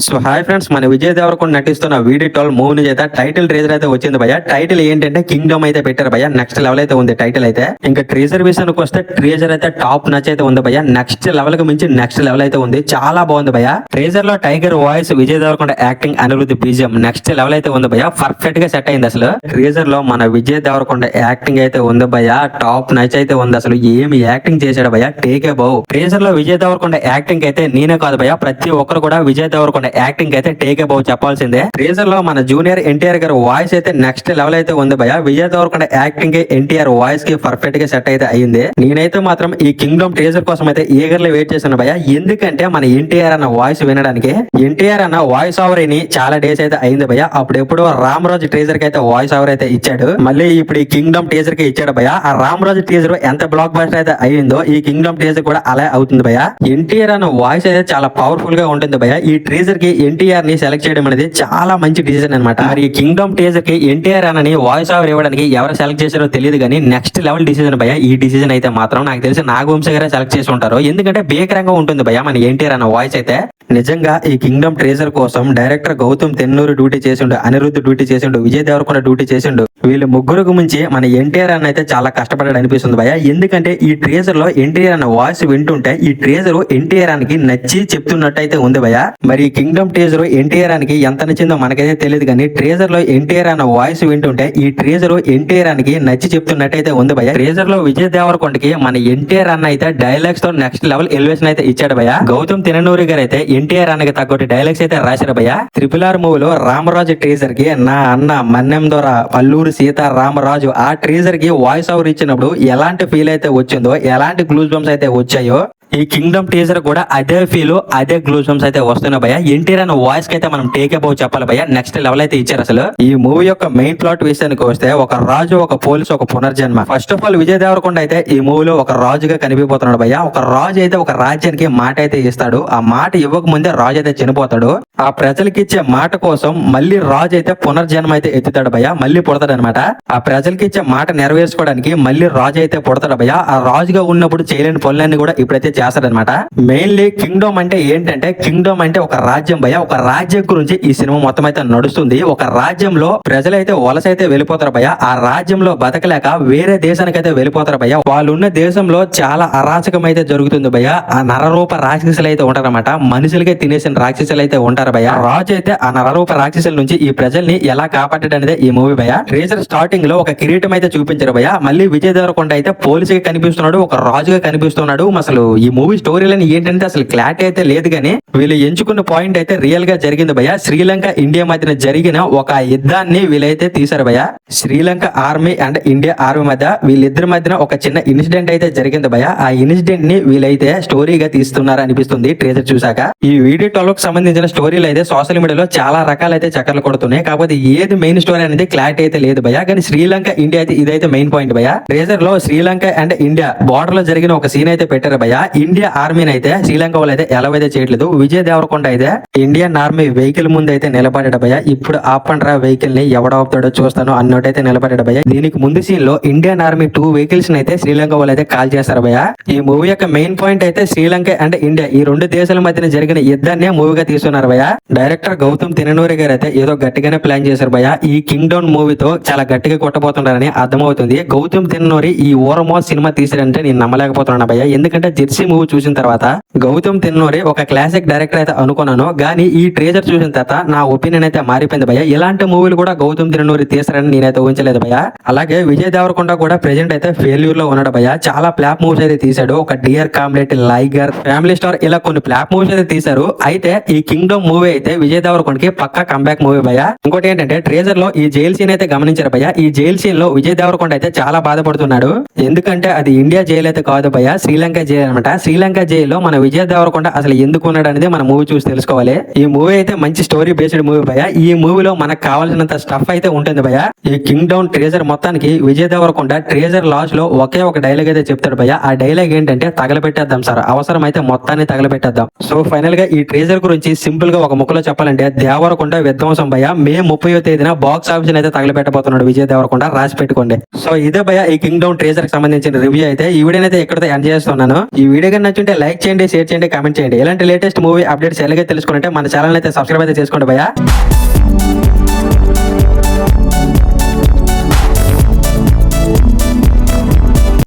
So hi friends, మన విజయ్ దేవరకొండ నటిస్తున్న వీడి 12 మూవీ నుంచి అయితే టైటిల్ ట్రేజర్ అయితే వచ్చింది భయ్య. టైటిల్ ఏంటంటే కింగ్డమ్ అయితే పెట్టారు భయ్య. నెక్స్ట్ లెవెల్ అయితే ఉంది టైటిల్ అయితే. ఇంకా ట్రేజర్ విషయానికి వస్తే ట్రేజర్ అయితే టాప్ నచ్ అయితే ఉంది భయ్య. నెక్స్ట్ లెవెల్ కి మించి నెక్స్ట్ లెవెల్ అయితే ఉంది, చాలా బాగుంది భయ్య. ట్రేజర్ లో tiger voice, Vijay Deverakonda acting, Anirudh BGM next level అయితే ఉంది భయ్య. పర్ఫెక్ట్ గా సెట్ అయింది అసలు. ట్రేజర్ లో మన విజయ్ దేవరకొండ యాక్టింగ్ అయితే ఉంది భయ్య, టాప్ నచ్ అయితే ఉంది అసలు. ఏమి యాక్టింగ్ చేశాడు భయ్య, టేకే బౌ. ట్రేజర్ లో విజయ్ దేవరకొండ యాక్టింగ్ అయితే నేనే కాదు భయ్య, ప్రతి ఒక్కరు కూడా విజయ్ దేవరకొండ యాక్టింగ్ అయితే టేకే బౌ చెప్పాల్సిందే. ట్రేజర్ లో మన జూనియర్ ఎన్టీఆర్ గారి వాయిస్ అయితే నెక్స్ట్ లెవెల్ అయితే ఉంది భయ్య. విజయ్ దేవరకొండ యాక్టింగ్ ఎన్టీఆర్ వాయిస్ కి పర్ఫెక్ట్ గా సెట్ అయితే అయింది. నేనైతే మాత్రం ఈ కింగ్డమ్ ట్రేజర్ కోసం అయితే ఈగర్లీ వెయిట్ చేశాను భయ్య. ఎందుకంటే మన ఎన్టీఆర్ అన్న వాయిస్ వినడానికి. ఎన్టీఆర్ అన్న వాయిస్ ఓవర్ అని చాలా డేస్ అయితే అయింది భయ్య. అప్పుడెప్పుడు రామరాజు ట్రేజర్ కి అయితే వాయిస్ ఓవర్ అయితే ఇచ్చాడు, మళ్ళీ ఇప్పుడు ఈ కింగ్డమ్ ట్రేజర్ కి ఇచ్చాడు భయ్య. ఆ రామరాజు ట్రేజర్ ఎంత బ్లాక్ బస్టర్ అయితే అయ్యిందో ఈ కింగ్డమ్ ట్రేజర్ కూడా అలా అవుతుంది భయ్య. ఎన్టీఆర్ అన్న వాయిస్ అయితే చాలా పవర్ఫుల్ గా ఉంటుంది భయ్య. ఈ ట్రేజర్ కి ఎన్టీఆర్ ని సెలెక్ట్ చేయడం అనేది చాలా మంచి డిసిజన్ అనమాట. మరి కింగ్డమ్ ట్రేజర్ కి ఎన్టీఆర్ అని వాయిస్ ఓవర్ ఇవ్వడానికి ఎవరు సెలెక్ట్ చేశారో తెలియదు కానీ నెక్స్ట్ లెవెల్ డిసిజన్ భయ్య. ఈ డిసిజన్ అయితే మాత్రం నాకు తెలిసి నాగవంశీ గారే సెలెక్ట్ చేసి ఉంటారు, ఎందుకంటే భీకరంగా ఉంటుంది భయ్య మన ఎన్టీఆర్ అన్న వాయిస్ అయితే. నిజంగా ఈ కింగ్డమ్ ట్రేజర్ కోసం డైరెక్టర్ గౌతమ్ తెన్నూరు డ్యూటీ చేసిండు, అనిరుద్ధ్ డ్యూటీ చేసిండు, విజయ్ దేవరకొండ డ్యూటీ చేసిండు. వీళ్ళు ముగ్గురు మించి మన ఎన్టీఆర్ అన్న అయితే చాలా కష్టపడ్డాడు అనిపిస్తుంది భయ్య. ఎందుకంటే ఈ ట్రేజర్ లో ఎన్టీఆర్ అన్న వాయిస్ వింటుంటే ఈ ట్రేజర్ ఎన్టీఆర్ కి నచ్చి చెప్తున్నట్టు అయితే ఉంది భయ్య. మరి కింగ్డమ్ ట్రేజర్ ఎన్టీఆర్ కి ఎంత నచ్చిందో మనకైతే తెలియదు కానీ ట్రేజర్ లో ఎన్టీఆర్ అన్న వాయిస్ వింటుంటే ఈ ట్రేజర్ ఎన్టీఆర్ కి నచ్చి చెప్తున్నట్టయితే ఉంది భయ్య. ట్రేజర్ లో విజయ్ దేవరకొండకి మన ఎన్టీఆర్ అన్న అయితే డైలాగ్స్ తో నెక్స్ట్ లెవెల్ ఎలివేషన్ అయితే ఇచ్చాడు భయ్య. గౌతమ్ తెన్నూరి గారు అయితే ఎన్టీఆర్ అన్నకి తగ్గొట్టి డైలాగ్స్ అయితే రాశారు భయ్య. RRR మూవీలో రామరాజు ట్రేజర్ కి నా అన్న మన్నెం ద్వారా పల్లూరు సీతారామరాజు ఆ ట్రేజర్ కి వాయిస్ ఓవర్ ఇచ్చినప్పుడు ఎలాంటి ఫీల్ అయితే వచ్చిందో, ఎలాంటి గ్లూస్ బంప్స్ అయితే వచ్చాయో ఈ కింగ్డమ్ టీజర్ కూడా అదే ఫీల్, అదే గ్లూస్ బంప్స్ అయితే వస్తున్నాయి భయ్య. ఎన్టీఆర్ అన్న వాయిస్ కి అయితే మనం టేక్ అబౌవ్ చెప్పాలి భయ్య. నెక్స్ట్ లెవెల్ అయితే ఇచ్చారు అసలు. ఈ మూవీ యొక్క మెయిన్ ప్లాట్ విషయానికి వస్తే ఒక రాజు, ఒక పోలీసు, ఒక పునర్జన్మ. First of all Vijay Deverakonda అయితే ఈ మూవీలో ఒక రాజుగా కనిపిపోతున్నాడు భయ్య. ఒక రాజు అయితే ఒక రాజ్యానికి మాట అయితే ఇస్తాడు. ఆ మాట ఇవ్వక ముందే రాజు అయితే చనిపోతాడు. ఆ ప్రజలకి ఇచ్చే మాట కోసం మళ్ళీ రాజు అయితే పునర్జన్మ అయితే ఎత్తుతాడు భయ్య, మళ్ళీ పుడతాడు అనమాట. ఆ ప్రజలకి ఇచ్చే మాట నెరవేర్చుకోవడానికి మళ్ళీ రాజు అయితే పుడతాడు భయ్య. ఆ రాజుగా ఉన్నప్పుడు చేయలేని పనులన్నీ కూడా ఇప్పుడైతే చేస్తాడనమాట. మెయిన్లీ కింగ్డమ్ అంటే ఏంటంటే, కింగ్డమ్ అంటే ఒక రాజ్యం భయ్య. ఒక రాజ్యం గురించి ఈ సినిమా మొత్తం అయితే నడుస్తుంది. ఒక రాజ్యంలో ప్రజలైతే వలస అయితే వెళ్ళిపోతారు భయ్య. ఆ రాజ్యంలో బతకలేక వేరే దేశానికి అయితే వెళ్ళిపోతారు భయ్య. వాళ్ళు ఉన్న దేశంలో చాలా అరాచకం అయితే జరుగుతుంది భయ్య. ఆ నరరూప రాక్షసులు అయితే ఉంటారన్నమాట. మనుషులకే తినేసిన రాక్షసులు అయితే ఉంటారు భయ్య. రాజు అయితే ఆ నరరూప రాక్షసుల నుంచి ఈ ప్రజల్ని ఎలా కాపాడాడు అనేది ఈ మూవీ భయ్య. ట్రేజర్ స్టార్టింగ్ లో ఒక కిరీటం అయితే చూపించారు భయ్య. మళ్ళీ విజయ్ దేవరకొండ అయితే పోలీసుగా కనిపిస్తున్నాడు, ఒక రాజుగా కనిపిస్తున్నాడు. అసలు ఈ మూవీ స్టోరీలని ఏంటంటే అసలు క్లారిటీ అయితే లేదు కానీ వీళ్ళు ఎంచుకున్న పాయింట్ అయితే రియల్ గా జరిగింది భయ్య. శ్రీలంక ఇండియా మధ్యన జరిగిన ఒక యుద్ధాన్ని వీళ్ళైతే తీశారు భయ్య. Sri Lanka army and India army మధ్య వీళ్ళిద్దరి మధ్యన ఒక చిన్న ఇన్సిడెంట్ అయితే జరిగింది భయ్య. ఆ ఇన్సిడెంట్ ని వీళ్ళైతే స్టోరీగా తీస్తున్నారు అనిపిస్తుంది ట్రేజర్ చూసాక. ఈ వీడియో 12 కి సంబంధించిన స్టోరీలు అయితే సోషల్ మీడియాలో చాలా రకాలైతే చక్కర్లు కొడుతున్నాయి. కాకపోతే ఏది మెయిన్ స్టోరీ అనేది క్లారిటీ అయితే లేదు భయ్య. కానీ శ్రీలంక ఇండియా అయితే ఇదైతే మెయిన్ పాయింట్ భయ్య. ట్రేజర్ లో శ్రీలంక అండ్ ఇండియా బార్డర్ లో జరిగిన ఒక సీన్ అయితే పెట్టారు భయ్య. ఇండియా ఆర్మీని అయితే శ్రీలంక వాళ్ళు అయితే ఎలా అయితే చేయట్లేదు. విజయ్ దేవరకొండ అయితే ఇండియన్ ఆర్మీ వెహికల్ ముందు అయితే నిలబడ్డాడు భయ్య. ఇప్పుడు ఆపండ్రా వెహికల్ ని ఎవడాపుతాడో చూస్తాను అన్నట్టయితే నిలబడ్డాడు భయ్య. దీనికి ముందు సీన్ లో ఇండియన్ ఆర్మీ 2 వెహికల్స్ అయితే శ్రీలంక వాళ్ళు అయితే కాల్ చేస్తారు భయ్య. ఈ మూవీ యొక్క మెయిన్ పాయింట్ అయితే శ్రీలంక అండ్ ఇండియా ఈ రెండు దేశాల మధ్యన జరిగిన యుద్ధాన్ని మూవీగా తీస్తున్నారు భయ్య. డైరెక్టర్ గౌతమ్ తెన్నూరి గారు అయితే ఏదో గట్టిగానే ప్లాన్ చేశారు భయ్య. ఈ కింగ్డమ్ మూవీతో చాలా గట్టిగా కొట్టబోతున్నారని అర్థమవుతుంది. గౌతమ్ తెన్నూరి ఈ ఓరమో సినిమా తీసారంటే నేను నమ్మలేకపోతున్నాను భయ్య. ఎందుకంటే జెర్సీ మూవీ చూసిన తర్వాత గౌతమ్ తెన్నూరి ఒక క్లాసిక్ డైరెక్టర్ అయితే అనుకున్నాను, కానీ ఈ ట్రేజర్ చూసిన తర్వాత నా ఒపీనియన్ అయితే మారిపోయింది భయ్య. ఇలాంటి మూవీలు కూడా గౌతమ్ తెన్నూరి తీసారని నేనైతే ఊహించలేదు భయ్య. అలాగే విజయ్ దేవరకొండ కూడా ప్రెజెంట్ అయితే ఫెయిల్యూర్ లో ఉన్నాడు భయ్య. చాలా ఫ్లాప్ మూవీస్ అయితే తీసాడు. ఒక డియర్ కామ్రేడ్, లైగర్, ఫ్యామిలీ స్టార్ ఇలా కొన్ని ఫ్లాప్ మూవీస్ అయితే తీశారు. అయితే ఈ కింగ్డమ్ మూవీ అయితే విజయ్ దేవరకొండకి పక్కా కంబ్యాక్ మూవీ భయ్య. ఇంకోటి ఏంటంటే ట్రేజర్ లో ఈ జైల్ సీన్ అయితే గమనించారు భయ్య. ఈ జైల్ సీన్ లో విజయ్ దేవరకొండ అయితే చాలా బాధపడుతున్నాడు. ఎందుకంటే అది ఇండియా జైలు అయితే కాదు భయ్య, శ్రీలంక జైలు అనమాట. శ్రీలంక జైల్లో మన విజయ్ దేవరకొండ అసలు ఎందుకు ఉన్నాడు అనేది మన మూవీ చూసి తెలుసుకోవాలి. ఈ మూవీ అయితే మంచి స్టోరీ బేస్డ్ మూవీ భయ్య. ఈ మూవీలో మనకు కావాల్సినంత స్టఫ్ అయితే ఉంటుంది భయ్య. ఈ కింగ్డమ్ ట్రేజర్ మొత్తానికి విజయ్ దేవరకొండ ట్రేజర్ లాస్ట్ లో ఒకే ఒక డైలాగ్ అయితే చెప్తాడు భయ్య. ఆ డైలాగ్ ఏంటంటే తగలబెట్టేద్దాం సార్, అవసరం అయితే మొత్తాన్ని తగలబెట్టేద్దాం. సో ఫైనల్ గా ఈ ట్రేజర్ గురించి సింపుల్ గా ఒక ముక్కలో చెప్పాలంటే దేవరకొండ విధ్వంసం భయ మే 30వ తేదీన బాక్స్ ఆఫీస్ అయితే తగలబెట్టబోతున్నాడు విజయ్ దేవరకొండ, రాసి పెట్టుకోండి. సో ఇదే భయ ఈ కింగ్డమ్ ట్రేజర్ కి సంబంధించిన రివ్యూ అయితే. ఈ వీడియో అయితే ఎక్కడితో ఎండ్ చేస్తున్నాను. ఈ వీడియో కన్నా నచ్చుంటే లైక్ చేయండి, షేర్ చేయండి, కామెంట్ చేయండి. ఇలాంటి లేటెస్ట్ మూవీ అప్డేట్స్ ఎలాగే తెలుసుకుంటే మన ఛానల్ అయితే సబ్స్క్రైబ్ అయితే చేసుకోండి భయ.